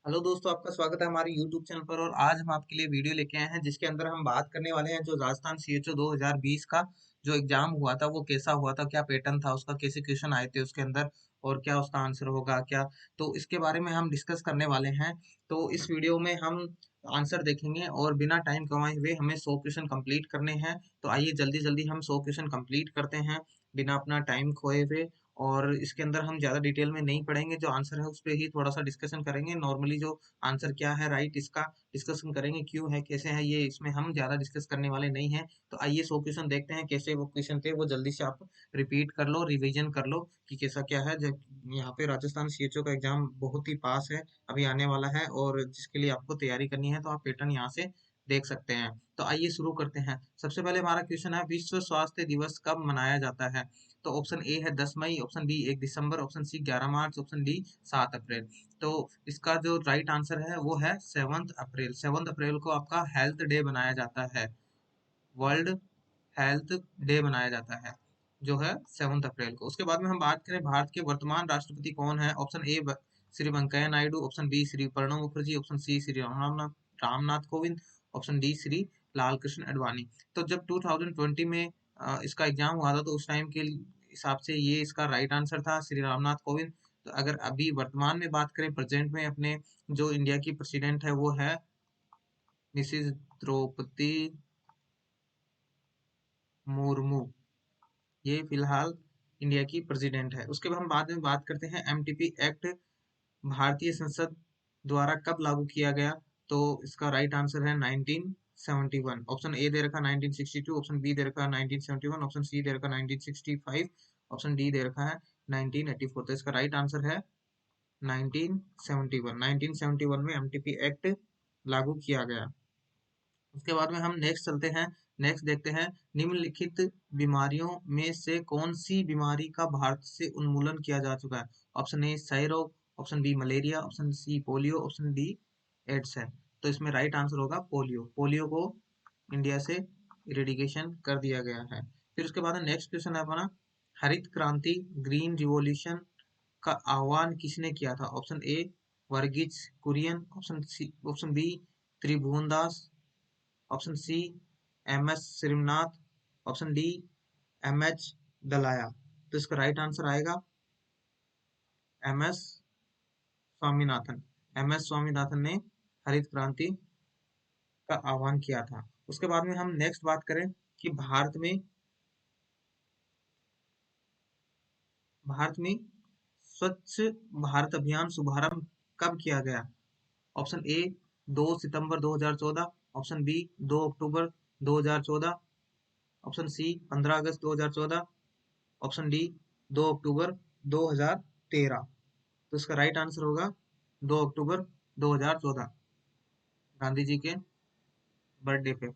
Hello दोस्तों, आपका स्वागत है हमारे YouTube चैनल पर। और आज हम आपके लिए वीडियो लेके आए हैं जिसके अंदर हम बात करने वाले हैं जो राजस्थान CHO 2020 का जो एग्जाम हुआ था वो कैसा हुआ था, क्या पैटर्न था उसका, कैसे क्वेश्चन आए थे उसके अंदर और क्या उसका आंसर होगा क्या। तो इसके बारे में हम डिस्कस करने वाले हैं। तो इस वीडियो में हम आंसर देखेंगे और बिना टाइम गंवाए हुए हमें 100 क्वेश्चन कंप्लीट करने हैं। तो आइए जल्दी जल्दी हम 100 क्वेश्चन कंप्लीट करते हैं बिना अपना टाइम खोए हुए। और इसके अंदर हम ज़्यादा डिटेल में नहीं पढ़ेंगे, जो आंसर है उस पर ही थोड़ा सा डिस्कशन करेंगे। नॉर्मली जो आंसर क्या है राइट, इसका डिस्कशन करेंगे, क्यों है कैसे है, ये इसमें हम ज़्यादा डिस्कस करने वाले नहीं हैं। तो आइए 100 क्वेश्चन देखते हैं कैसे वो क्वेश्चन थे, वो जल्दी से आप रिपीट कर लो, रिवीजन कर लो कि कैसा क्या है। जब यहाँ पे राजस्थान CHO का एग्जाम बहुत ही पास है, अभी आने वाला है, और जिसके लिए आपको तैयारी करनी है तो आप पैटर्न यहाँ से देख सकते हैं। तो आइए शुरू करते हैं। सबसे पहले हमारा क्वेश्चन है, विश्व स्वास्थ्य दिवस कब मनाया जाता है? तो ऑप्शन ए है 10 मई, ऑप्शन बी 1 दिसंबर, ऑप्शन सी 11 मार्च, ऑप्शन डी 7 अप्रैल। तो इसका जो राइट आंसर है वो है 7 अप्रैल। 7 अप्रैल को आपका हेल्थ डे बनाया जाता है, वर्ल्ड हेल्थ डे बनाया जाता है जो है 7 अप्रैल को। उसके बाद में हम बात करें भारत के वर्तमान राष्ट्रपति कौन है? Option A Shri Venkaiah Naidu, option B Shri Pranab Mukherjee, option C Shri Ramnath Kovind, option D Shri Lal Krishna Advani. तो जब 2020 में इसका एग्जाम हुआ था तो उस टाइम के हिसाब से ये इसका राइट आंसर था, श्री रामनाथ कोविंद। तो अगर अभी वर्तमान में बात करें, प्रेजेंट में अपने जो इंडिया की प्रेसिडेंट है वो है मिसिज द्रौपदी मुर्मू। ये फिलहाल इंडिया की प्रेसिडेंट है। उसके बाद हम बाद में बात करते हैं, MTP एक्ट भारतीय संसद द्वारा कब लागू किया गया? तो इसका राइट आंसर है 1971। ऑप्शन ए दे रखा 1962, ऑप्शन बी दे रखा 1971, ऑप्शन सी दे रखा 1965, ऑप्शन डी दे रखा है 1984। तो इसका राइट आंसर है 1971। 1971 में MTP एक्ट लागू किया गया। उसके बाद में हम नेक्स्ट चलते हैं। नेक्स्ट देखते हैं, निम्नलिखित बीमारियों में से कौन सी बीमारी का भारत से उन्मूलन किया जा चुका है? ऑप्शन ए क्षय रोग, option B malaria, option C polio, option D AIDS है। तो इसमें राइट आंसर होगा पोलियो। पोलियो को इंडिया से इरेडिकेशन कर दिया गया है। फिर उसके बाद नेक्स्ट क्वेश्चन है अपना, हरित क्रांति ग्रीन रिवॉल्यूशन का आह्वान किसने किया था? Option A Verghese Kurien, option B Tribhuvandas, option C MS Srinath, option D MS Dalaya. तो इसका राइट आंसर आएगा MS स्वामीनाथन। MS स्वामीनाथन ने हरित क्रांति का आह्वान किया था। उसके बाद में हम नेक्स्ट बात करें कि भारत में स्वच्छ भारत अभियान शुभारंभ कब किया गया? ऑप्शन ए 2 सितंबर 2014, ऑप्शन बी 2 अक्टूबर 2014, ऑप्शन सी 15 अगस्त 2014, ऑप्शन डी 2 अक्टूबर 2013। तो इसका राइट आंसर होगा 2 अक्टूबर 2014, गांधी जी के बर्थडे पे,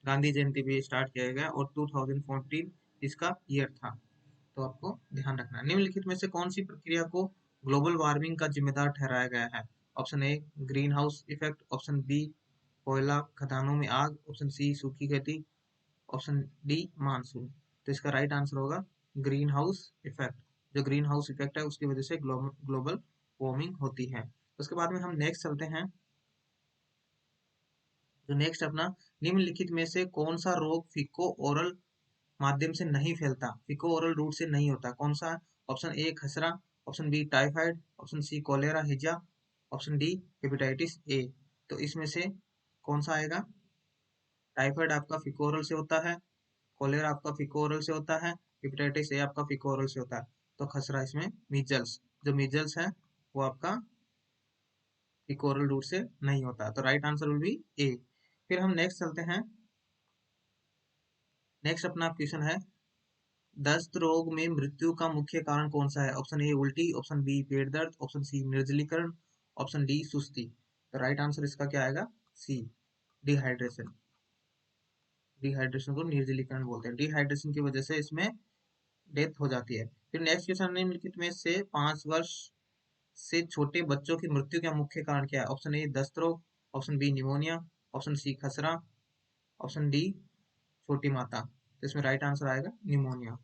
गांधी जयंती पे स्टार्ट किया गया और 2014 इसका ईयर था। तो आपको ध्यान रखना है। निम्नलिखित में से कौन सी प्रक्रिया को ग्लोबल वार्मिंग का जिम्मेदार ठहराया गया है? Option A green house effect, option B कोयला खदानों में आग, ऑप्शन सी सूखी खेती, ऑप्शन डी मानसून। तो इसका राइट आंसर होगा ग्रीन हाउस इफेक्ट। जो ग्रीन हाउस इफेक्ट है उसकी वजह से ग्लोबल वार्मिंग होती है। उसके बाद में हम नेक्स्ट चलते हैं। जो नेक्स्ट अपना, निम्नलिखित में से कौन सा रोग फीको ओरल माध्यम से नहीं फैलता, फीको ओरल रूट से नहीं होता, कौन सा? ऑप्शन ए खसरा, option B typhoid, option C cholera हिजा, ऑप्शन डी हेपेटाइटिस ए। तो इसमें से कौन सा आएगा? टाइफाइड आपका फीको ओरल से होता है, कोलेरा आपका फीको ओरल से होता है, हेपेटाइटिस ए आपका फीको ओरल से होता है। तो खसरा इसमें मीजल्स, जो मीजल्स है वो आपका फीको ओरल रूट से नहीं होता। तो राइट आंसर विल बी ए। फिर हम नेक्स्ट चलते हैं। नेक्स्ट अपना क्वेश्चन है, दस्त रोग में मृत्यु का मुख्य कारण कौन सा है? ऑप्शन ए उल्टी, ऑप्शन बी पेट दर्द, ऑप्शन सी निर्जलीकरण, ऑप्शन डी सुस्ती। तो राइट आंसर इसका क्या आएगा? सी डिहाइड्रेशन। डिहाइड्रेशन को निर्जलीकरण बोलते हैं। डिहाइड्रेशन की वजह से इसमें डेथ हो जाती है। फिर नेक्स्ट क्वेश्चन, निम्नलिखित में से 5 वर्ष से छोटे बच्चों की मृत्यु का मुख्य कारण क्या है? ऑप्शन ए दस्त रोग, option B pneumonia, option C खसरा, ऑप्शन डी छोटी माता। तो इसमें राइट आंसर आएगा निमोनिया।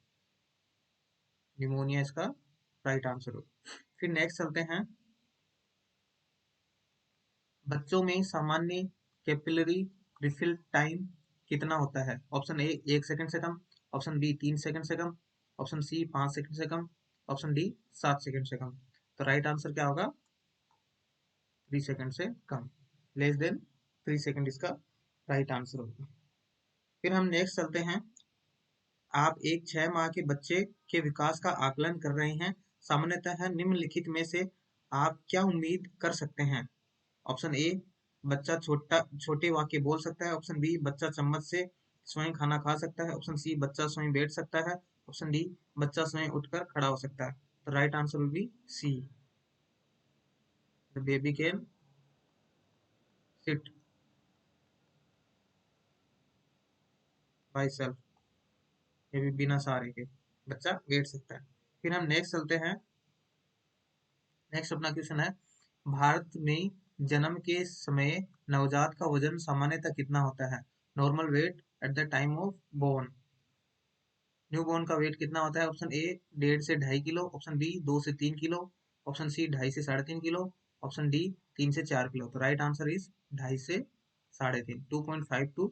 निमोनिया इसका राइट आंसर हो। फिर नेक्स्ट चलते हैं। बच्चों में सामान्य कैपिलरी रिफिल टाइम कितना होता है? ऑप्शन ए 1 सेकंड से कम, ऑप्शन बी 3 सेकंड से कम, ऑप्शन सी 5 सेकंड से कम, ऑप्शन डी 7 सेकंड से कम। तो राइट आंसर क्या होगा? 3 सेकंड से कम, लेस देन 3 सेकंड इसका राइट आंसर होगा। फिर हम नेक्स्ट चलते हैं। आप एक 6 माह के बच्चे के विकास का आकलन कर रहे हैं, सामान्यतः निम्नलिखित में से आप क्या उम्मीद कर सकते हैं? ऑप्शन ए, बच्चा छोटे वाक्य बोल सकता है, ऑप्शन बी, बच्चा चम्मच से स्वयं खाना खा सकता है, ऑप्शन सी, बच्चा स्वयं बैठ सकता है, ऑप्शन डी, बच्चा स्वयं उठकर खड़ा हो सकता है। तो right answer will be C, the baby can sit by self, ये भी बिना सहारे के बच्चा बैठ सकता है। फिर हम नेक्स्ट चलते हैं। नेक्स्ट अपना क्वेश्चन है, भारत में जन्म के समय नवजात का वजन सामान्यतः कितना होता है? Normal weight at the time of born, new born का वेट कितना होता है? ऑप्शन ए 1.5 से 2.5 किलो, ऑप्शन बी 2 से 3 किलो, ऑप्शन सी 2.5 से 3.5 किलो, ऑप्शन डी 3 से 4 किलो। तो राइट आंसर इज 2.5 से 3.5, 2.5 to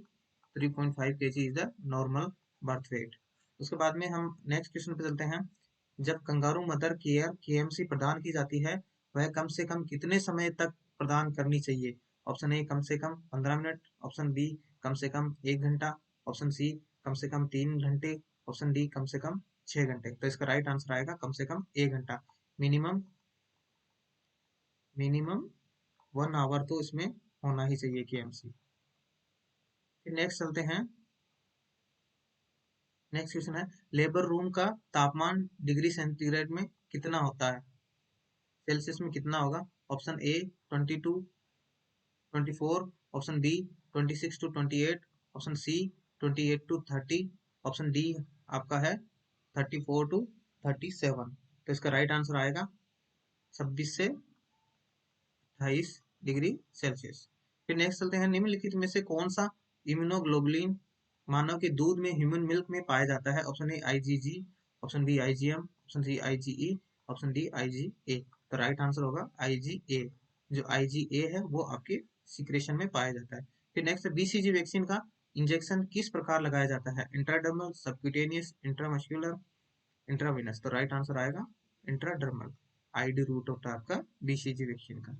3.5 kg is the normal birth weight. उसके बाद में हम नेक्स्ट क्वेश्चन पे चलते हैं। जब कंगारू मदर केयर केएमसी प्रदान की जाती है, वह कम से कम कितने समय तक प्रदान करनी चाहिए? ऑप्शन ए कम से कम 15 मिनट, ऑप्शन बी कम से कम 1 घंटा, ऑप्शन सी कम से कम 3 घंटे, ऑप्शन डी कम से कम 6 घंटे। तो इसका राइट आंसर आएगा कम से कम 1 घंटा, मिनिमम मिनिमम 1 आवर तो इसमें होना ही चाहिए केएमसी। फिर नेक्स्ट चलते हैं। नेक्स्ट क्वेश्चन है, लेबर रूम का तापमान डिग्री सेंटीग्रेड में कितना होता है? सेल्सियस में कितना होगा? Option A 22 to 24, option B 26 to 28, option C 28 to 30, option D आपका है 34 to 37। तो इसका राइट आंसर आएगा 26 से 28 डिग्री सेल्सियस। फिर नेक्स्ट चलते हैं, निम्नलिखित में से कौन सा इम्यूनोग्लोबुलिन मानव के दूध में ह्यूमन मिल्क में पाया जाता है? ऑप्शन ए IgG, option B IgM, option C IgE, option D IgA. तो राइट आंसर होगा आईजीए। जो आईजीए है वो आपके सिक्रेशन में पाया जाता है। फिर नेक्स्ट, बीसीजी वैक्सीन का इंजेक्शन किस प्रकार लगाया जाता है? Intradermal, subcutaneous, intramuscular, intravenous. तो राइट आंसर आएगा इंट्राडर्मल, आईडी रूट होता है आपका बीसीजी वैक्सीन का।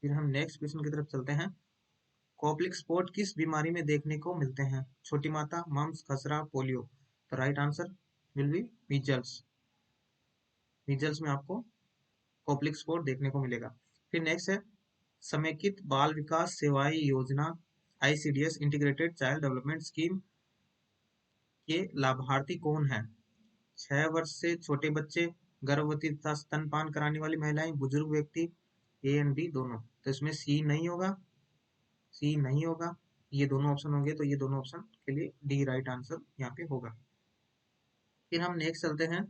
फिर हम नेक्स्ट क्वेश्चन की तरफ चलते हैं। कॉप्लिक स्पॉट किस बीमारी में देखने को मिलते हैं? छोटी माता, मम्स, खसरा, पोलियो। तो right answer will B measles. Measles में आपको कॉप्लिक स्पॉट देखने को मिलेगा। फिर नेक्स्ट है, समेकित बाल विकास सेवाएं योजना ICDS integrated child development scheme के लाभार्थी कौन है? 6 वर्ष से छोटे बच्चे, गर्भवती तथा स्तनपान कराने वाली महिलाएं, बुजुर्ग व्यक्ति, ए एंड बी दोनों। तो इसमें सी नहीं होगा, सी नहीं होगा, ये दोनों ऑप्शन होंगे, तो ये दोनों ऑप्शन के लिए डी राइट आंसर यहाँ पे होगा। फिर हम नेक्स्ट चलते हैं।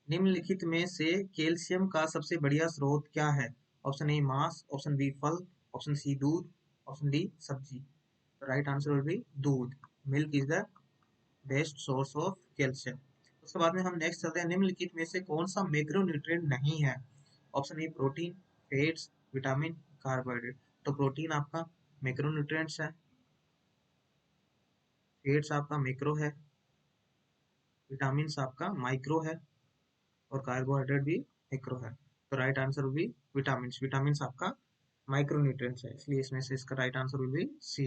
निम्नलिखित में से कैल्शियम का सबसे बढ़िया स्रोत क्या है? ऑप्शन ए मांस, ऑप्शन बी फल, ऑप्शन सी दूध, ऑप्शन डी सब्जी। राइट आंसर विल बी दूध। Milk is the best source of calcium. उसके बाद में हम नेक्स्ट चलते हैं, निम्नलिखित में से कौन सा मैक्रोन्यूट्रिएंट नहीं है? Option A protein, fats, vitamin, carbohydrate. तो प्रोटीन आपका मैक्रोन्यूट्रिएंट्स है, फैट्स आपका मैक्रो है, विटामिन आपका माइक्रो है, और कार्बोहाइड्रेट भी मैक्रो है। तो right answer will be vitamin. Vitamin आपका माइक्रोन्यूट्रिएंट्स है, इसलिए इसमें से इसका right answer will be C.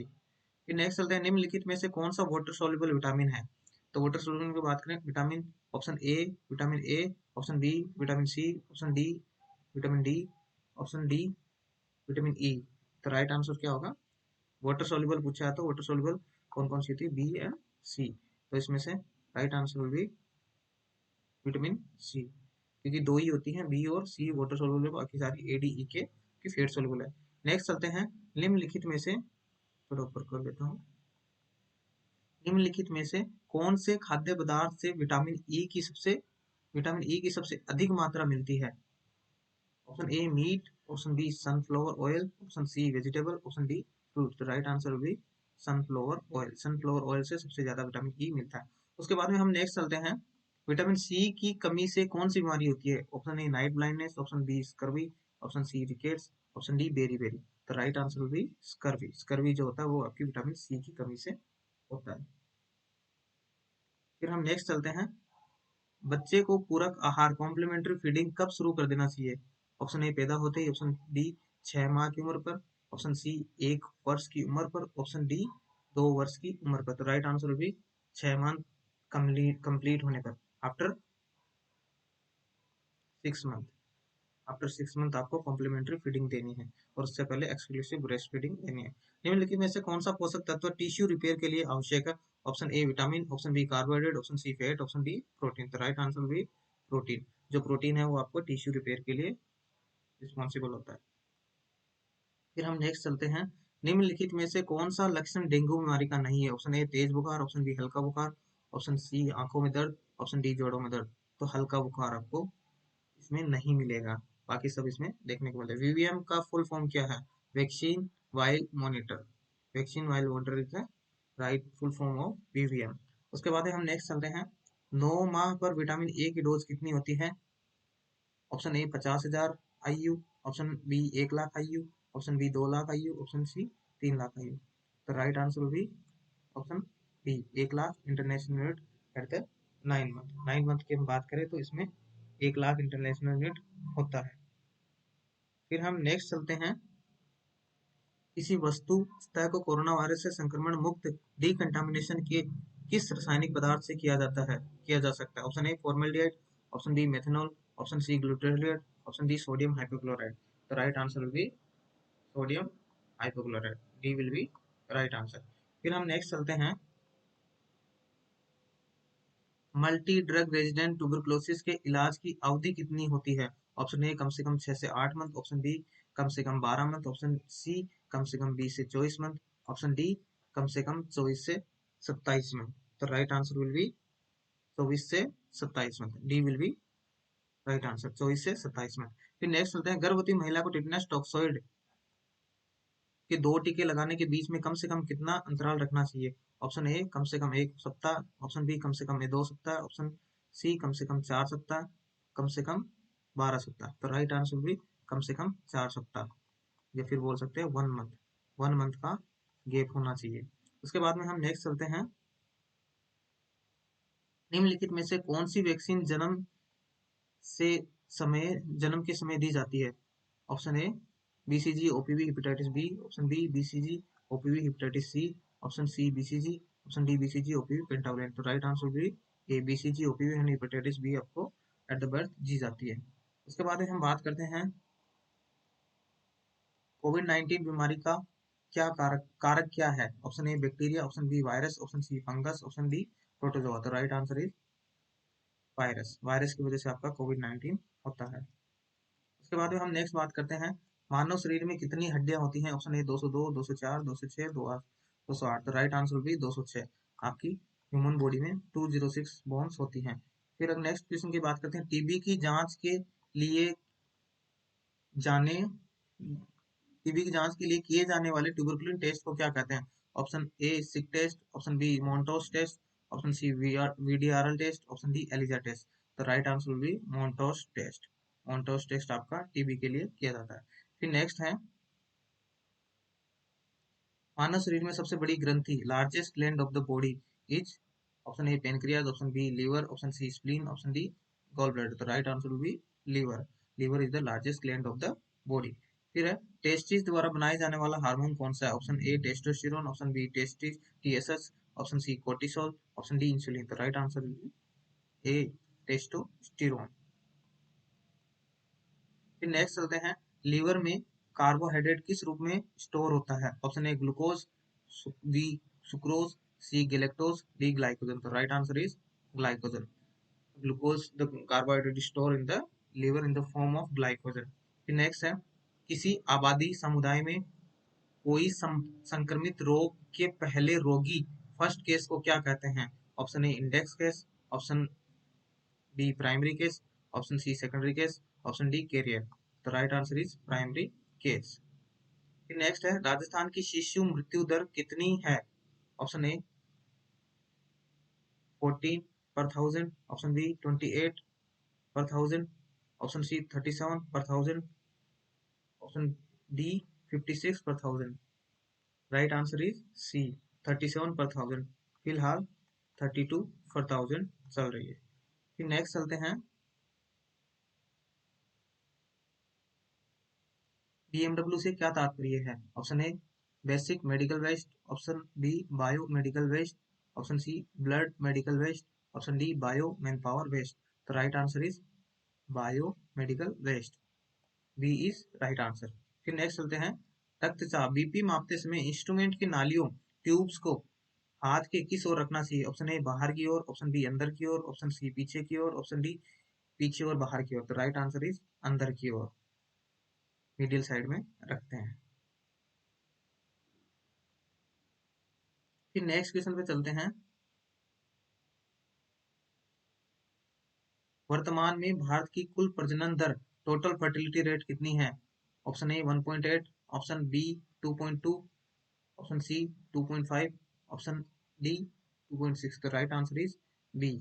फिर नेक्स्ट चलते हैं, निम्नलिखित में से कौन सा वाटर सॉल्युबल विटामिन है? तो वाटर सॉल्युबल की बात करें, vitamin, option A vitamin A, option B vitamin C, option D vitamin D, option D vitamin E. तो राइट आंसर क्या होगा? वाटर सॉल्युबल पूछा है तो वाटर सॉल्युबल कौन कौन सी होती है? B and C. तो इसमें से right answer will be vitamin C, क्योंकि दो ही होती हैं, बी और सी वाटर सॉल्युबल है, बाकी सारी ए डी ई के की फेट सॉल्युबल है। नेक्स्ट चलते हैं, निम्नलिखित में से, थोड़ा ऊपर कर लेता हूँ, निम्नलिखित में से कौन से खाद्य पदार्थ से विटामिन ई की सबसे अधिक मात्रा मिलती है? Option A meat, option B sunflower oil, option C vegetable, option D fruit. तो राइट आंसर भी सनफ्लावर ऑयल। सनफ्लावर ऑयल से सबसे ज्यादा विटामिन ई मिलता है। उसके बाद में हम नेक्स्ट चलते हैं, विटामिन सी की कमी से कौन सी बीमारी होती है? Option A night blindness, option B scurvy, option C rickets, option D beri beri. तो right answer will be scurvy. Scurvy जो होता है वो आपकी विटामिन सी की कमी से होता है। फिर हम नेक्स्ट चलते हैं, बच्चे को पूरक आहार कॉम्प्लीमेंट्री फीडिंग कब शुरू कर देना चाहिए? ऑप्शन ए पैदा होते ही, ऑप्शन बी 6 माह की उम्र पर, ऑप्शन सी 1 वर्ष की उम्र पर, ऑप्शन डी 2 वर्ष की उम्र पर। तो राइट आंसर भी 6 मंथ कंप्लीट होने पर, आफ्टर 6 मंथ। आफ्टर 6 मंथ आपको कॉम्प्लीमेंट्री फीडिंग देनी है और उससे पहले एक्सक्लूसिव ब्रेस्ट फीडिंग देनी है। निम्नलिखित में से कौन सा पोषक तत्व टिश्यू रिपेयर के लिए आवश्यक है? Option A vitamin, option B carbohydrate, option C fat, option D protein. तो राइट आंसर भी प्रोटीन। जो प्रोटीन है वो आपको टिश्यू रिपेयर के लिए रिस्पॉन्सिबल होता है। फिर हम नेक्स्ट चलते हैं, निम्नलिखित में से कौन सा लक्षण डेंगू बीमारी का नहीं है? ऑप्शन ए तेज बुखार, ऑप्शन बी हल्का बुखार, ऑप्शन सी आंखों में दर्द, ऑप्शन डी जोड़ों में दर्द। तो हल्का बुखार आपको इसमें नहीं मिलेगा, बाकी सब इसमें देखने को मिलेगा। वीवीएम का फुल फॉर्म क्या है? Vaccine while monitor. Vaccine while monitor is the right full form of VVM. उसके बाद हम नेक्स्ट चलते हैं, 9 माह पर विटामिन ए की डोज कितनी होती है? Option A 50,000 IU, option B 1 lakh IU, option B 2 lakh IU, option C 3 lakh IU। तो राइट आंसर भी option B 1 lakh international unit at the 9 month. 9 month की हम बात करें तो इसमें 1 लाख इंटरनेशनल यूनिट होता है। फिर हम नेक्स्ट चलते हैं, किसी वस्तु सतह को कोरोना वायरस से संक्रमण मुक्त डिकंटामिनेशन के किस रासायनिक पदार्थ से किया जा सकता है? Option A formaldehyde, option B methanol, option C glutathate, option D sodium hypochlorite. तो right answer will be sodium hypochlorite. D will be right answer. फिर हम नेक्स्ट चलते हैं, मल्टी ड्रग रेजिडेंट ट्यूबरकुलोसिस के इलाज की अवधि कितनी होती है? ऑप्शन ए कम से कम 6 से 8 मंथ, ऑप्शन बी कम से कम 12 मंथ, ऑप्शन सी कम से कम 20 से 24 मंथ, ऑप्शन डी कम से कम 24 से 27 मंथ। तो राइट आंसर विल बी 24 से 27 month. D will be right answer, 24 से 27 मंथ। फिर नेक्स्ट चलते हैं, गर्भवती महिला को टिटेनस टॉक्सोइड के 2 टीके लगाने के बीच में कम से कम कितना अंतराल रखना चाहिए? ऑप्शन ए कम से कम 1 सप्ताह, ऑप्शन बी कम से कम 2 सप्ताह, ऑप्शन सी कम से कम 4 सप्ताह, कम से कम 12 सप्ताह। तो राइट आंसर भी कम से कम 4 सप्ताह, या फिर बोल सकते हैं 1 मंथ। 1 मंथ का गैप होना चाहिए। उसके बाद में हम नेक्स्ट चलते हैं, निम्नलिखित में से कौन सी वैक्सीन से जन्म के समय दी जाती है? Option A BCG OPV hepatitis B, option B BCG OPV hepatitis C, option C BCG, option D BCG OPV pentavalent. तो राइट आंसर भी ए बीसीजी ओपीवी यानी हेपेटाइटिस बी आपको एट द बर्थ दी जाती है। उसके बाद हम बात करते हैं, कोविड 19 बीमारी का क्या कारक क्या है? Option A bacteria, option B virus, option C fungus, option D protozoa. तो right answer is virus. Virus की वजह से आपका कोविड 19 होता है। उसके बाद में हम नेक्स्ट बात करते हैं, मानव शरीर में कितनी हड्डियां होती हैं? ऑप्शन ए 202, 204, 206, 208। तो राइट आंसर भी 206। आपकी ह्यूमन बॉडी में 206 बोन्स होती हैं। फिर अब नेक्स्ट क्वेश्चन की बात करते हैं, टीबी की जांच के लिए जाने टीबी की जांच के लिए किए जाने वाले ट्यूबरकुलिन टेस्ट को क्या कहते हैं? Option A Schick test, option B Mantoux test, option C VDRL test, option D ELISA test. तो right answer will be Mantoux test. Mantoux test आपका टीबी के लिए किया जाता है। फिर नेक्स्ट है, मानव शरीर में सबसे बड़ी ग्रंथि largest gland of the body is? Option A pancreas, option B liver, option C spleen, option D gall bladder. तो right answer will be liver. Liver is the largest gland of the body. फिर है, testis द्वारा बनाए जाने वाला hormone कौन सा है? Option A testosterone, option B testis TSH, option C cortisol, option D insulin. तो right answer will be A testosterone. फिर नेक्स्ट चलते हैं, लीवर में कार्बोहाइड्रेट किस रूप में स्टोर होता है? Option A glucose, B sucrose, C galactose, D glycogen. तो right answer is glycogen. Glucose the carbohydrate store in the liver in the form of glycogen. फिर नेक्स्ट है, किसी आबादी समुदाय में कोई संक्रमित रोग के पहले रोगी फर्स्ट केस को क्या कहते हैं? Option A index case, option B primary case, option C secondary case, option D carrier. तो right answer is primary case. फिर नेक्स्ट है, राजस्थान की शिशु मृत्यु दर कितनी है? Option A 14 per 1000, option B 28 per 1000, option C 37 per 1000, option D 56 per thousand. Right answer is C 37 per thousand. फिलहाल 32 per thousand चल रही है। फिर नेक्स्ट चलते हैं, बीएमडब्ल्यू से क्या तात्पर्य है? Option A basic medical waste, option B bio medical waste, option C blood medical waste, option D bio man power waste. तो right answer is bio medical waste, B is right answer. फिर next चलते हैं, रक्तचाप BP मापते समय instrument की नालियों tubes को हाथ के किस ओर रखना चाहिए? ऑप्शन ए बाहर की ओर, ऑप्शन बी अंदर की ओर, ऑप्शन सी पीछे की ओर, ऑप्शन डी पीछे और बाहर की ओर। तो राइट आंसर इज अंदर की ओर, मिडिल साइड में रखते हैं। फिर नेक्स्ट क्वेश्चन पे चलते हैं, वर्तमान में भारत की कुल प्रजनन दर टोटल फर्टिलिटी रेट कितनी है? Option A 1.8, option B 2.2, option C 2.5, option D 2.6। तो right answer is B,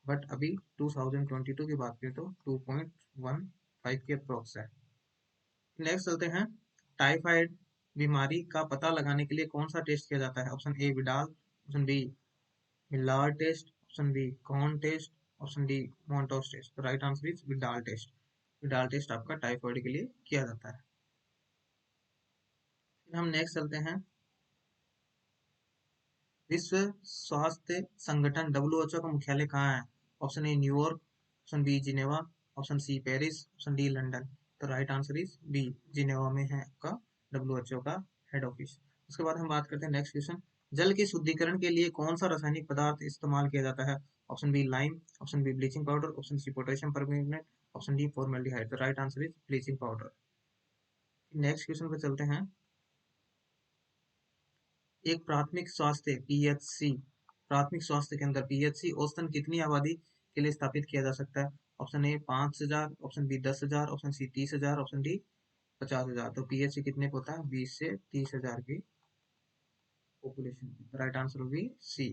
but अभी 2022 की बात करें तो 2.15 के अप्रोक्स है। नेक्स्ट चलते हैं, टाइफाइड बीमारी का पता लगाने के लिए कौन सा टेस्ट किया जाता है? Option A Widal, option B Miller test, option B corn test, option D Mantoux test. तो right answer is Widal test. Widal test आपका टाइफाइड के लिए किया जाता है। फिर हम नेक्स्ट चलते हैं, विश्व स्वास्थ्य संगठन WHO का मुख्यालय कहाँ है? Option A New York, option B Geneva, option C Paris, option D London. तो right answer is B, Geneva में है आपका WHO का हेड ऑफिस। उसके बाद हम बात करते हैं नेक्स्ट क्वेश्चन, जल के शुद्धिकरण के लिए कौन सा रासायनिक पदार्थ इस्तेमाल किया जाता है? Option B lime, option B bleaching powder, option C potassium permanganate, option D formaldehyde. तो right answer is bleaching powder. Next question पे चलते हैं, एक प्राथमिक स्वास्थ्य PHC, प्राथमिक स्वास्थ्य केंद्र PHC औसतन कितनी आबादी के लिए स्थापित किया जा सकता है? Option A 5,000, option B 10,000, option C 30,000, option D 50,000। तो PHC कितने को होता है? 20 से 30,000 की पॉपुलेशन। राइट आंसर होगी सी।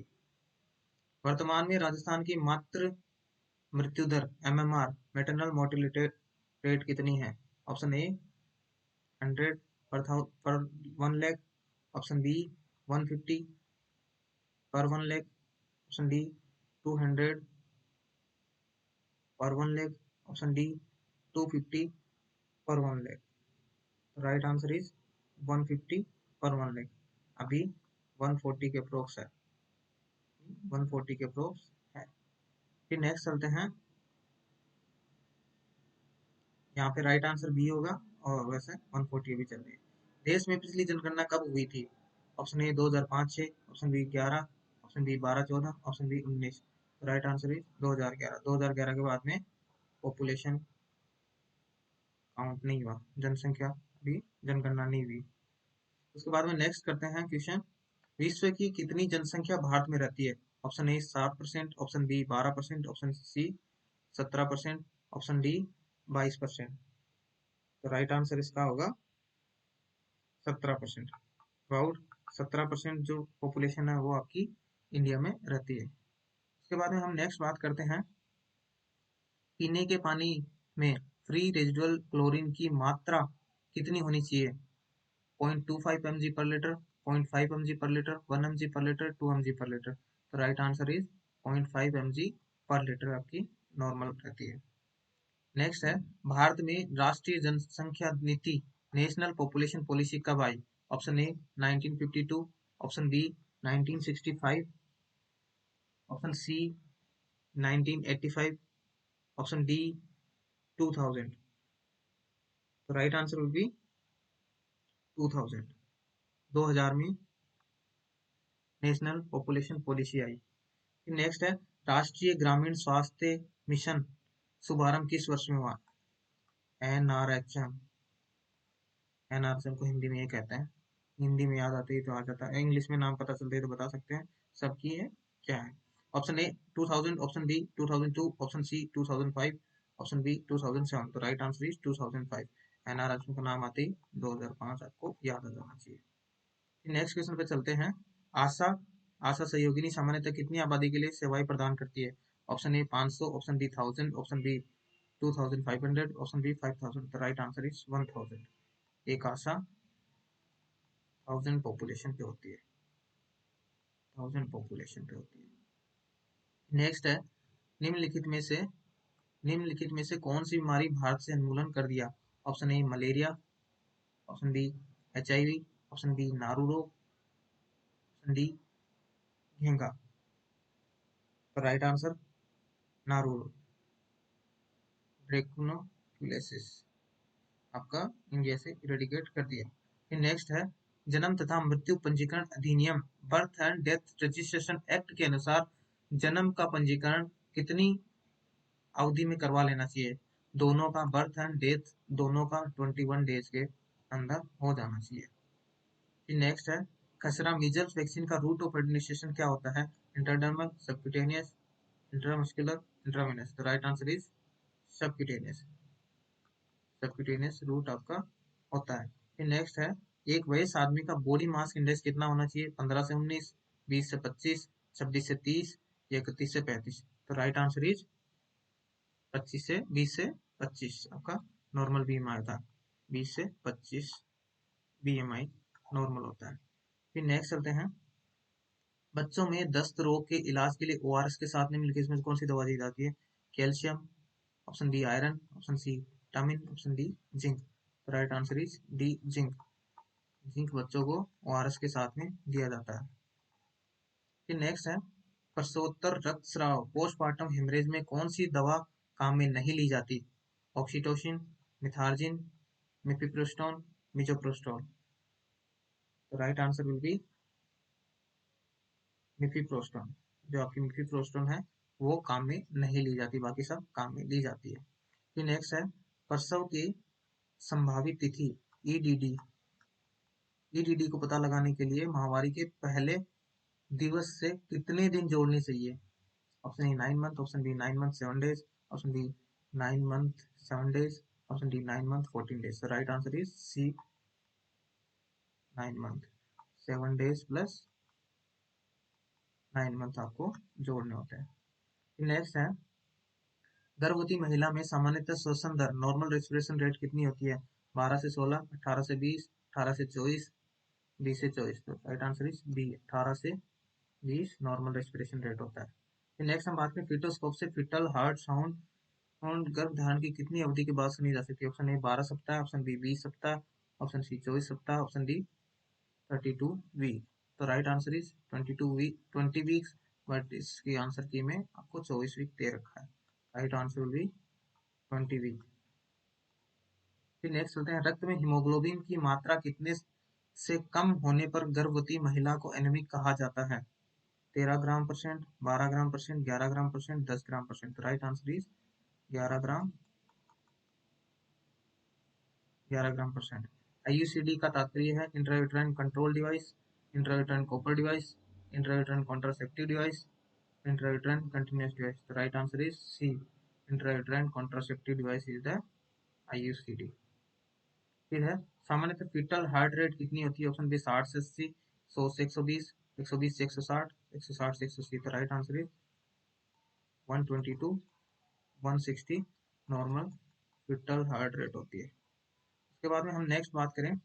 वर्तमान में राजस्थान की मातृ मृत्यु दर MMR मैटरनल मोर्टेलिटी रेट कितनी है? ऑप्शन ए 100 पर 1 लाख, ऑप्शन बी 150 पर 1 लाख, ऑप्शन डी 200 पर 1 लाख, ऑप्शन डी 250 पर 1 लाख। राइट आंसर इज 150 पर 1 लाख, अभी 140 के अप्रोक्स है, 140 के अप्रोक्स है। फिर नेक्स्ट चलते हैं, यहाँ पे राइट आंसर बी होगा, और वैसे 140 अभी चल रही है। देश में पिछली जनगणना कब हुई थी? Option A 2005-6, option B 11, option B 12-14, option B 19। Right answer is 2011। 2011 के बाद में पॉपुलेशन काउंट नहीं हुआ, जनसंख्या भी जनगणना नहीं हुई। उसके बाद में नेक्स्ट करते हैं क्वेश्चन, विश्व की कितनी जनसंख्या भारत में रहती है? Option A 7%, option B 12%, option C 17%, option D 22%। तो राइट आंसर इसका होगा 17%। अबाउट 17% जो पॉपुलेशन है वो आपकी इंडिया में रहती है। उसके बाद में हम नेक्स्ट बात करते हैं, पीने के पानी में फ्री रेजिडुअल क्लोरीन की मात्रा कितनी होनी चाहिए? 0.25 mg पर लीटर, 0.5 mg पर लीटर, 1 mg पर लीटर, 2 mg पर लीटर। तो राइट आंसर इज 0.5 mg पर लीटर आपकी नॉर्मल रहती है। नेक्स्ट है, भारत में राष्ट्रीय जनसंख्या नीति नेशनल पॉपुलेशन पॉलिसी कब आई? Option A 1952, option B 1965, option C 1985, option D 2000। तो राइट आंसर विल बी 2000। 2000 में नेशनल पॉपुलेशन पॉलिसी आई। नेक्स्ट है, राष्ट्रीय ग्रामीण स्वास्थ्य मिशन शुभारंभ किस वर्ष में हुआ? NRHM, NRHM को हिंदी में ये कहते हैं, हिंदी में याद आते ही तो आ जाता है, इंग्लिश में नाम पता चलते ही तो बता सकते हैं सबकी है क्या है। Option A 2000, option B 2002, option C 2005, option B 2007। तो राइट आंसर इज 2005। NRHM का नाम आते ही 2005 आपको याद आ जाना चाहिए। नेक्स्ट क्वेश्चन पे चलते हैं, आशा आशा सहयोगिनी सामान्यतः कितनी आबादी के लिए सेवाएं प्रदान करती है? Option A 500, option D 1000, option B 2500, option B 5000। The right answer is 1000। एक आशा 1000 पॉपुलेशन पे होती है, 1000 पॉपुलेशन पे होती है। नेक्स्ट है, निम्नलिखित में से कौन सी बीमारी भारत से उन्मूलन कर दिया? Option A malaria, option B HIV, option B नारू रोग, ऑप्शन डी घेंगा। तो राइट आंसर नारू रोग, ड्रैकुनोसिस आपका इंडिया से इरेडिकेट कर दिया। फिर नेक्स्ट है, जन्म तथा मृत्यु पंजीकरण अधिनियम birth and death registration act के अनुसार जन्म का पंजीकरण कितनी अवधि में करवा लेना चाहिए? दोनों का, बर्थ एंड डेथ दोनों का 21 डेज के अंदर हो जाना चाहिए। फिर नेक्स्ट है, खसरा मीजल्स वैक्सीन का रूट ऑफ एडमिनिस्ट्रेशन क्या होता है? Intradermal, subcutaneous, intramuscular, intravenous. The right answer is subcutaneous, subcutaneous route आपका होता है। फिर नेक्स्ट है, एक वयस्क आदमी का बॉडी मास इंडेक्स कितना होना चाहिए? 15 से 19, 20 से 25, 26 से 30 या 31 से 35। तो राइट आंसर इज 25 से 20 से 25 आपका नॉर्मल BMI होता है, 20 से 25 BMI नॉर्मल होता है। फिर नेक्स्ट चलते हैं, बच्चों में दस्त रोग के इलाज के लिए ORS के साथ निम्नलिखित में कौन सी दवा दी जाती है? Calcium, option B iron, option C vitamin, option D zinc. Right answer is D zinc, zinc बच्चों को ORS के साथ में दिया जाता है। फिर नेक्स्ट है, प्रसवोत्तर रक्तस्राव पोस्टमार्टम हेमरेज में कौन सी दवा काम में नहीं ली जाती? Oxytocin, methergine, mifepristone, misoprostol. Right answer will be mifepristone. जो आपकी मिफिप्रोस्टोन है वो काम में नहीं ली जाती, बाकी सब काम में ली जाती है। फिर नेक्स्ट है, प्रसव की संभावित तिथि EDD, EDD को पता लगाने के लिए माहवारी के पहले दिवस से कितने दिन जोड़ने चाहिए? Option A 9 month, option B 9 month 7 days, option B 9 month 7 days, option D 9 month 14 days. Right answer is C 9 month, 7 days plus 9 month आपको जोड़ने होते हैं। नेक्स्ट है, गर्भवती महिला में सामान्यतः श्वसन दर नॉर्मल रेस्पिरेशन रेट कितनी होती है? 12 से 16, 18 से 20, 18 से 24, 20 से 24। तो राइट आंसर इज बी, 18 से 20 नॉर्मल रेस्पिरेशन रेट होता है। फिर नेक्स्ट हम बात करें फीटोस्कोप से फीटल हार्ट साउंड गर्भ धारण की कितनी अवधि के बाद सुनी जा सकती है? ऑप्शन ए 12 सप्ताह, ऑप्शन बी 20 सप्ताह, ऑप्शन सी 24 सप्ताह, ऑप्शन डी 32 वीक। तो right answer is 22 week, 20 weeks, but इसकी आंसर की में आपको 24 वीक दे रखा है। Right answer will be 20 week. फिर नेक्स्ट चलते हैं, रक्त में हीमोग्लोबिन की मात्रा कितने से कम होने पर गर्भवती महिला को एनीमिक कहा जाता है? 13 gram percent, 12 gram percent, 11 gram percent, 10 gram percent. Right answer is 11 gram, 11 gram percent. IUCD का तात्पर्य है intrauterine control device, intrauterine copper device, intrauterine contraceptive device, intrauterine continuous device. The right answer is C, intrauterine contraceptive device is the IUCD। फिर है, सामान्यतः fetal heart rate कितनी होती है? Option B 60 से 80, 100 से 120, 120 से 160, 160 से 180। तो right answer is 120 to 160 normal foetal heart rate होती है। उसके बाद में हम नेक्स्ट बात करें,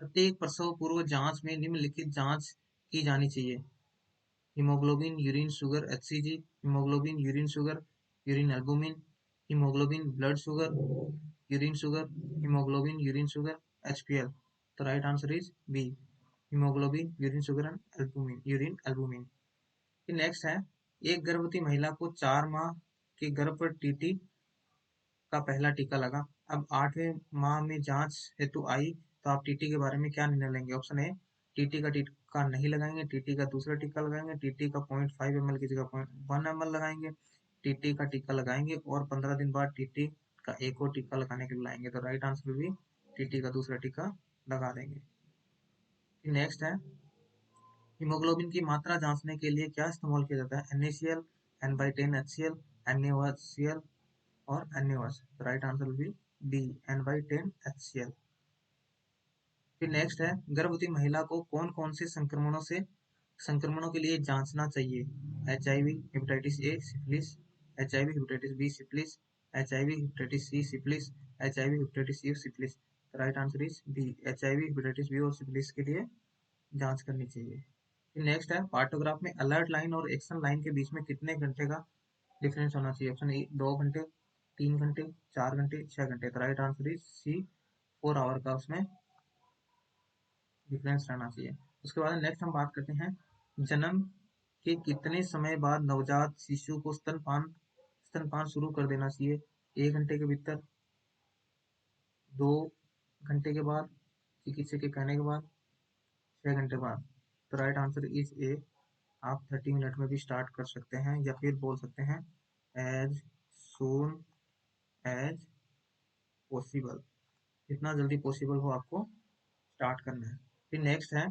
प्रत्येक प्रसव पूर्व जांच में निम्नलिखित जांच की जानी चाहिए? Haemoglobin, urine sugar HCG, haemoglobin, urine sugar, urine albumin, haemoglobin, blood sugar, urine sugar, haemoglobin, urine sugar, HPL। तो right answer is B, haemoglobin, urine sugar and albumin, urine albumin. Next है, एक गर्भवती महिला को 4 माह के गर्भ पर TT का पहला टीका लगा, अब 8वें माह में जांच हेतु आई, तो आप TT के बारे में क्या निर्णय लेंगे? ऑप्शन ए TT का टीका नहीं लगाएंगे, TT का दूसरा टीका लगाएंगे, TT का 0.5 ml की जगह 0.1 ml लगाएंगे, TT का टीका लगाएंगे और 15 दिन बाद TT का एक और टीका लगाने के लिए लाएंगे। तो राइट आंसर भी TT का दूसरा टीका लगा देंगे। नेक्स्ट है, हीमोग्लोबिन की मात्रा जांचने के लिए क्या इस्तेमाल किया जाता है? NaCl, N/10 HCl, NaOHCl और NaOH। राइट आंसर भी डी, N/10 HCl। फिर नेक्स्ट है, गर्भवती महिला को कौन कौन से संक्रमणों के लिए जांचना चाहिए? HIV, hepatitis A, syphilis, HIV, hepatitis B, syphilis, HIV, hepatitis C, syphilis, HIV, hepatitis C, syphilis. Right answer is B, HIV, hepatitis B और सिफिलिस के लिए जांच करनी चाहिए। फिर नेक्स्ट है पार्टोग्राफ में अलर्ट लाइन और एक्शन लाइन के बीच में कितने घंटे का डिफरेंस होना चाहिए। ऑप्शन ए 2 घंटे, 3 घंटे, 4 घंटे, 6 घंटे। तो right answer is C, 4 hour का उसमें डिफरेंस रहना चाहिए। उसके बाद नेक्स्ट हम बात करते हैं जन्म के कितने समय बाद नवजात शिशु को स्तनपान शुरू कर देना चाहिए। 1 घंटे के भीतर, 2 घंटे के बाद, चिकित्सक के कहने के बाद, 6 घंटे बाद। तो राइट आंसर इज ए, आप 30 मिनट में भी स्टार्ट कर सकते हैं या फिर बोल सकते हैं एज सून एज पॉसिबल, जितना जल्दी पॉसिबल हो आपको स्टार्ट करना है। फिर नेक्स्ट है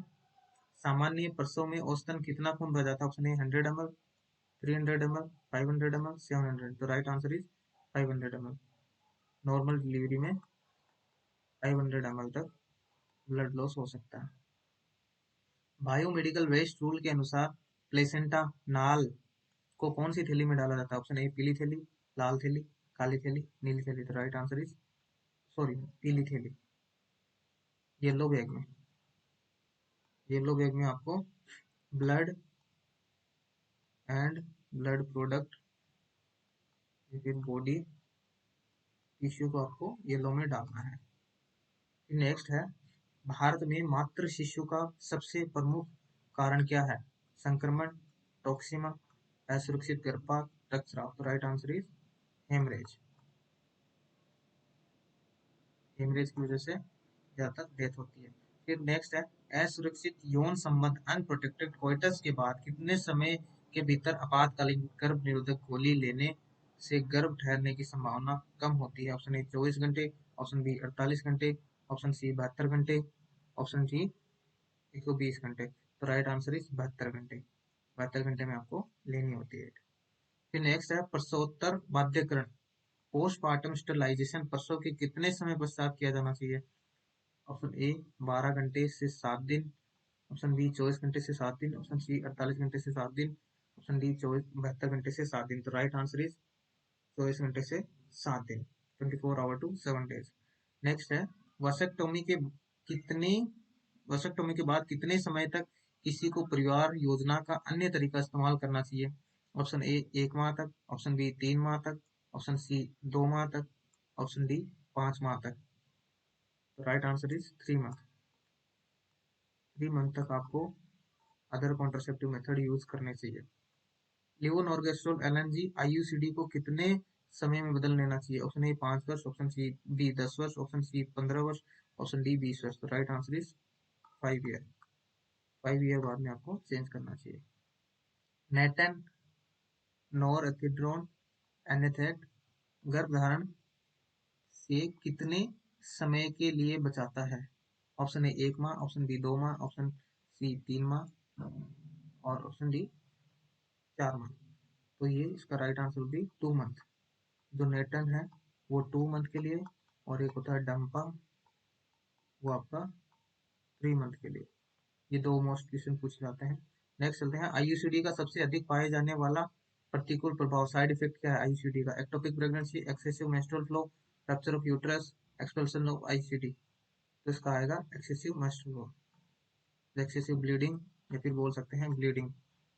सामान्य प्रसव में औसतन कितना खून बह जाता है। Option A 100 ml, 300 ml, 500 ml, 700। तो right answer is 500 ml। Normal delivery में 500 ml तक ब्लड लॉस हो सकता है। बायोमेडिकल वेस्ट रूल के अनुसार प्लेसेंटा नाल को कौन सी थैली में डाला जाता है। ऑप्शन ए पीली थैली, लाल थैली, काली थैली, नीली थैली। तो राइट आंसर इज, सॉरी, पीली थैली, येलो बैग में। येलो बैग में आपको ब्लड एंड ब्लड प्रोडक्ट या फिर बॉडी टिश्यू को आपको येलो में डालना है। नेक्स्ट है भारत में मातृ शिशु का सबसे प्रमुख कारण क्या है। संक्रमण, टॉक्सिमा, असुरक्षित गर्भपात, रक्तस्राव। तो right answer is haemorrhage. Haemorrhage की वजह से ज्यादातर डेथ होती है। फिर नेक्स्ट है असुरक्षित यौन संबंध अनप्रोटेक्टेड कोइटस के बाद कितने समय के भीतर आपातकालीन गर्भ निरोधक गोली लेने से गर्भ ठहरने की संभावना कम होती है। ऑप्शन ए 24 घंटे, ऑप्शन बी 48 घंटे, ऑप्शन सी 72 घंटे, ऑप्शन डी 120 घंटे। तो राइट आंसर इज 72 घंटे। 72 घंटे में आपको लेनी होती है। फिर नेक्स्ट है प्रसवोत्तर बाध्यकरण पोस्टमार्टम स्टरलाइजेशन प्रसव के कितने समय पश्चात किया जाना चाहिए। ऑप्शन ए 12 घंटे से 7 दिन, ऑप्शन बी 24 घंटे से 7 दिन, ऑप्शन सी 48 घंटे से 7 दिन, ऑप्शन डी 72 घंटे से 7 दिन। तो राइट आंसर इज 24 घंटे से 7 दिन, 24 hours to 7 days। नेक्स्ट है वसेक्टोमी के कितने वसेक्टोमी के बाद कितने समय तक किसी को परिवार योजना का अन्य तरीका इस्तेमाल करना चाहिए। ऑप्शन ए 1 माह तक, ऑप्शन बी 3 माह तक, ऑप्शन सी 2 माह तक, ऑप्शन डी 5 माह तक। तो right answer is 3 month. 3 month तक आपको अदर कॉन्ट्रासेप्टिव मेथड यूज करने चाहिए। लेवोनॉर्गेस्ट्रोल एलएनजी आईयूसीडी को कितने समय में बदल लेना चाहिए। ऑप्शन ए 5 वर्ष, ऑप्शन सी बी 10 वर्ष, ऑप्शन सी 15 वर्ष, ऑप्शन डी 20 वर्ष। तो right answer is 5 year. 5 year बाद में आपको चेंज करना चाहिए। नेटन नोरएथिड्रोन एनेथेट गर्भधारण से कितने समय के लिए बचाता है। ऑप्शन ए 1 माह, ऑप्शन बी 2 माह, ऑप्शन सी 3 माह और ऑप्शन डी 4 माह। तो ये इसका राइट आंसर भी 2 मंथ। जो नेटन है वो 2 मंथ के लिए और एक होता है डम्पा वो आपका 3 मंथ के लिए। ये दो मोस्ट क्वेश्चन पूछे जाते हैं। नेक्स्ट चलते हैं आईयूसीडी का सबसे अधिक पाए जाने वाला प्रतिकूल प्रभाव साइड इफेक्ट क्या है आईयूसीडी का। Ectopic pregnancy, excessive menstrual flow, rupture of uterus, expulsion of ICD. तो इसका आएगा excessive menstrual flow, excessive bleeding या फिर बोल सकते हैं ब्लीडिंग।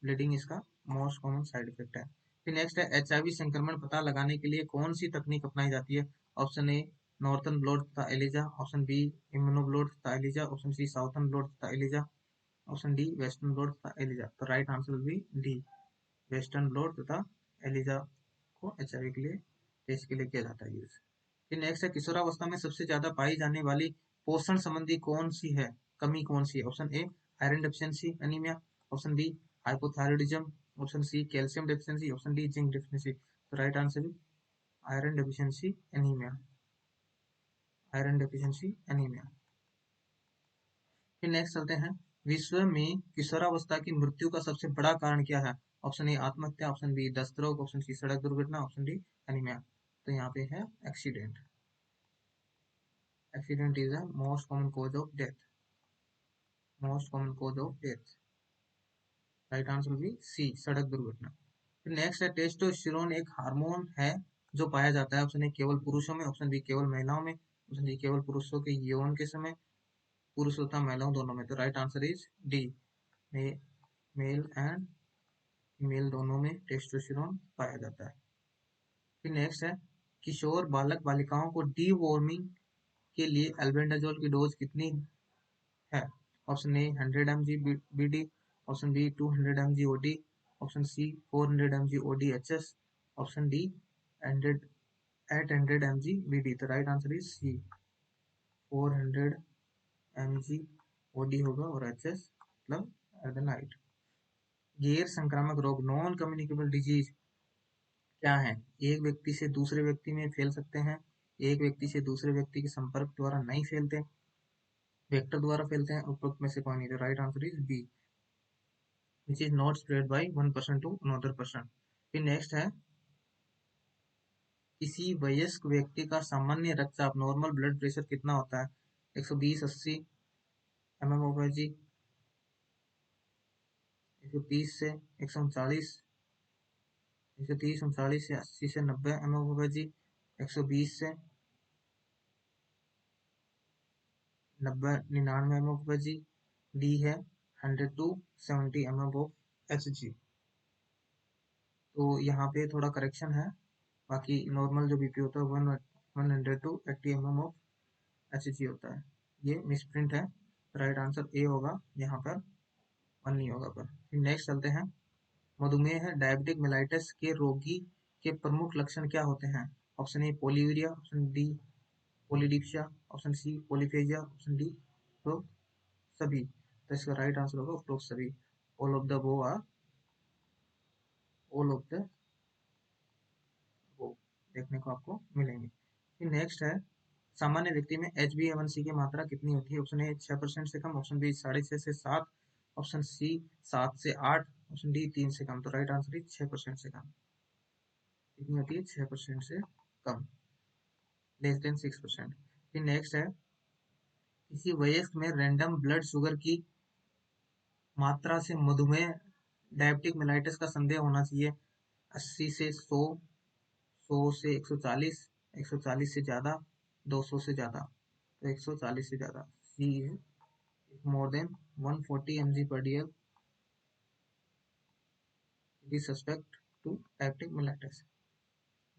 ब्लीडिंग इसका मोस्ट कॉमन साइड इफेक्ट है। फिर नेक्स्ट है एचआईवी संक्रमण पता लगाने के लिए कौन सी तकनीक अपनाई जाती है। ऑप्शन ए नॉर्थन ब्लॉट तथा एलिजा, ऑप्शन बी इम्यूनोब्लॉट तथा ELISA, option C southern blot तथा ELISA, option D western blot तथा एलिजा। तो right answer will be D, western blot तथा एलिजा को एचआईवी के लिए टेस्ट के लिए किया जाता है यूज। फिर नेक्स्ट है किशोरावस्था में सबसे ज्यादा पाई जाने वाली पोषण संबंधी कौन सी है कमी कौन सी है। Option A iron deficiency anaemia, option B hypothyroidism, option C calcium deficiency, option D zinc deficiency. तो right answer iron deficiency anaemia, iron deficiency anaemia. फिर नेक्स्ट चलते हैं विश्व में किशोरावस्था की मृत्यु का सबसे बड़ा कारण क्या है। ऑप्शन ए आत्महत्या, ऑप्शन बी दस्त रोग, ऑप्शन सी सड़क दुर्घटना, ऑप्शन डी एनीमिया। तो यहाँ पे है accident. Accident is the most common cause of death, most common cause of death. Right answer भी सी सड़क दुर्घटना। फिर नेक्स्ट है टेस्टोस्टेरोन एक हार्मोन है जो पाया जाता है। ऑप्शन ए केवल पुरुषों में, ऑप्शन बी केवल महिलाओं में, ऑप्शन डी केवल पुरुषों के यौन के समय, पुरुष तथा महिलाओं दोनों में। तो right answer is D, male and female दोनों में टेस्टोस्टेरोन पाया जाता है। फिर नेक्स्ट है, किशोर बालक बालिकाओं को डी वॉर्मिंग के लिए एल्बेंडाजोल की डोज कितनी है? Option A 100 mg BD, option B 200 mg OD, option C 400 mg ODHS, option D 100 800 mg BD। तो right answer is C, 400 mg OD होगा और HS मतलब एल्बेनाइड। गैर संक्रामक रोग, नॉन कम्युनिकेबल डिजीज क्या है? एक व्यक्ति से दूसरे व्यक्ति में फैल सकते हैं, एक व्यक्ति से दूसरे व्यक्ति के संपर्क द्वारा नहीं फैलते, वेक्टर द्वारा फैलते हैं, उपरोक्त में से कोई नहीं। Right answer is B, which is not spread by one person to another person. फिर नेक्स्ट है, किसी वयस्क व्यक्ति का सामान्य रक्तचाप नॉर्मल ब्लड प्रेशर कितना होता है? 120/80 mmHg, 130 से 139, 130-139 से 80 से 90 mmHg, 120 से 99 mmHg, डी है 100 to 70 mmHg। तो यहाँ पे थोड़ा करेक्शन है, बाकी नॉर्मल जो बीपी होता है 100 to 80 mmHg होता है। ये मिसप्रिंट है, राइट आंसर ए होगा यहाँ पर, 1 नहीं होगा पर। फिर नेक्स्ट चलते हैं, मधुमेह है डायबिटिक मेलाइटिस के रोगी के प्रमुख लक्षण क्या होते हैं? Option A polyuria, option D polydipsia, option C polyphagia, option D तो सभी। तो इसका राइट आंसर होगा उपरोक्त सभी, all of the above are, all of the above देखने को आपको मिलेंगे। फिर नेक्स्ट है, सामान्य व्यक्ति में HbA1c की मात्रा कितनी होती है? ऑप्शन ए 6% से कम, ऑप्शन बी 6.5 से 7, ऑप्शन सी 7 से 8, ऑप्शन डी 3 से कम। तो राइट आंसर इज 6% से कम। कितनी होती है? 6% से कम, लेस देन 6%। फिर नेक्स्ट है, किसी वयस्क में रैंडम ब्लड शुगर की मात्रा से मधुमेह डायबिटिक मेलाइटिस का संदेह होना चाहिए। 80 से 100, 100 से 140, 140 से ज़्यादा, 200 से ज़्यादा। तो 140 से ज़्यादा, C is more than 140 mg per dl, it is suspect to diabetic mellitus.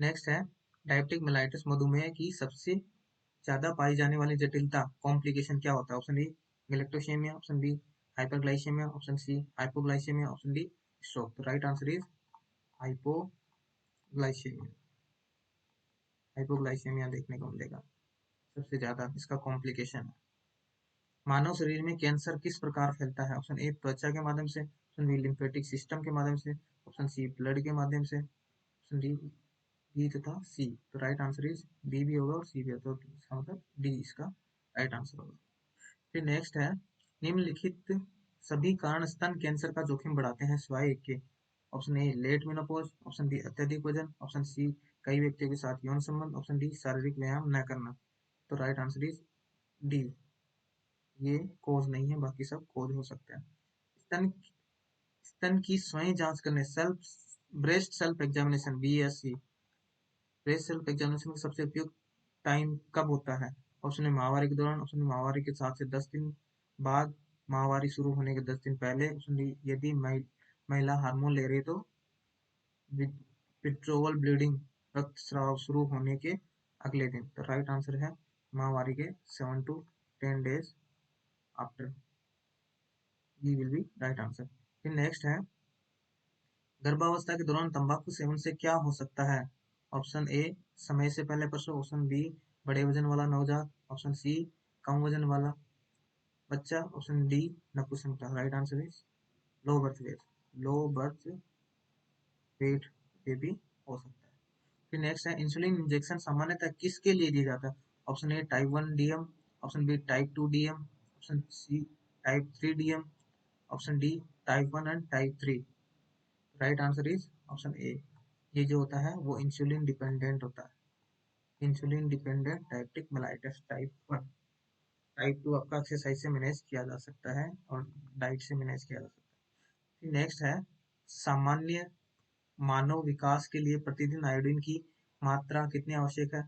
Next है, डायबिटिक मेलाइटिस मधुमेह की सबसे ज़्यादा पाई जाने वाली जटिलता कॉम्प्लिकेशन क्या होता है? Option A galactosaemia, option B hyperglycaemia, option C hypoglycaemia, option D stroke. तो right answer is hypoglycaemia, hypoglycaemia देखने को मिलेगा सबसे ज्यादा इसका कॉम्प्लिकेशन है। मानव शरीर में कैंसर किस प्रकार फैलता है? ऑप्शन ए त्वचा के माध्यम से, ऑप्शन बी लिम्फेटिक सिस्टम के माध्यम से, ऑप्शन सी ब्लड के माध्यम से, ऑप्शन डी बी तथा सी। तो राइट आंसर इज बी भी होगा और सी भी होगा, तो इसका मतलब डी इसका राइट आंसर होगा। फिर नेक्स्ट है, निम्नलिखित सभी कारण स्तन कैंसर का जोखिम बढ़ाते हैं सिवाय एक के। Option A late menopause, option B अत्यधिक वजन, ऑप्शन सी कई व्यक्तियों के साथ यौन संबंध, ऑप्शन डी शारीरिक व्यायाम न करना। तो राइट आंसर इज डी, ये कोज नहीं है, बाकी सब कोज हो सकते हैं। स्तन स्तन की स्वयं जांच करने, self breast self examination BSc, breast self examination का सबसे उपयुक्त टाइम कब होता है? ऑप्शन ए माहवारी के दौरान, ऑप्शन माहवारी के 7 से 10 दिन बाद, माहवारी शुरू होने के 10 दिन पहले, ऑप्शन डी यदि महिला हार्मोन ले रही तो विट्रोवल ब्लीडिंग, रक्तस्राव शुरू होने के अगले दिन। तो राइट आंसर है माहवारी के 7 to 10 days आफ्टर, ये विल बी राइट आंसर। फिर नेक्स्ट है, गर्भावस्था के दौरान तंबाकू सेवन से क्या हो सकता है? ऑप्शन ए समय से पहले प्रसव, ऑप्शन बी बड़े वजन वाला नवजात, ऑप्शन सी कम वजन वाला बच्चा, ऑप्शन डी नपुंसकता। Right answer is low birth weight, low birth weight baby हो सकता है। फिर नेक्स्ट है, इंसुलिन इंजेक्शन सामान्यतः किसके लिए दिया जाता है? Option A type 1 DM, option B type 2 DM, option C type 3 DM, option D type 1 and type 3। Right answer is option A, ये जो होता है वो इंसुलिन डिपेंडेंट होता है, insulin dependent diabetic mellitus type 1। Type 2 आपका एक्सरसाइज से manage किया जा सकता है और डाइट से मैनेज किया जा सकता है। नेक्स्ट है, सामान्य मानव विकास के लिए प्रतिदिन आयोडीन की मात्रा कितनी आवश्यक है?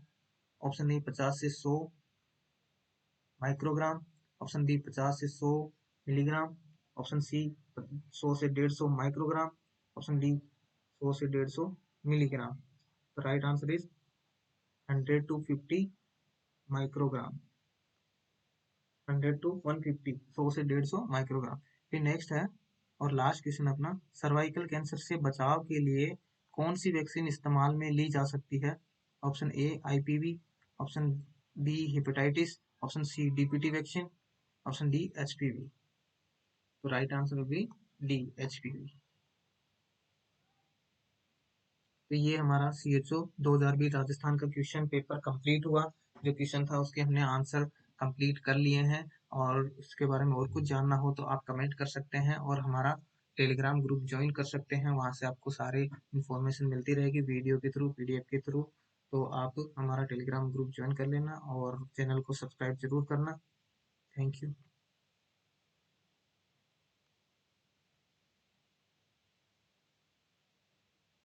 ऑप्शन ए 50 से 100, माइक्रोग्राम, ऑप्शन बी 50 से 100 मिलीग्राम, ऑप्शन सी 100 से 150 माइक्रोग्राम, ऑप्शन डी 100 से 150 मिलीग्राम। तो right answer is 100 to 50 microgram, 100 to 150, 100 से 150 माइक्रोग्राम। फिर नेक्स्ट है और लास्ट क्वेश्चन अपना, सर्वाइकल कैंसर से बचाव के लिए कौन सी वैक्सीन इस्तेमाल में ली जा सकती है? Option A IPV, option B hepatitis, option C DPT vaccine, option D HPV. तो right answer will be D HPV. तो ये हमारा CHO 2020 राजस्थान का क्वेश्चन पेपर कंप्लीट हुआ। जो क्वेश्चन था उसके हमने आंसर कंप्लीट कर लिए हैं, और इसके बारे में और कुछ जानना हो तो आप कमेंट कर सकते हैं और हमारा टेलीग्राम ग्रुप ज्वाइन कर सकते हैं। वहाँ से आपको सारे इन्फॉर्मेशन मिलती रहेगी, वीडियो के थ्रू, PDF के थ्रू। तो आप हमारा टेलीग्राम ग्रुप ज्वाइन कर लेना और चैनल को सब्सक्राइब जरूर करना। Thank you.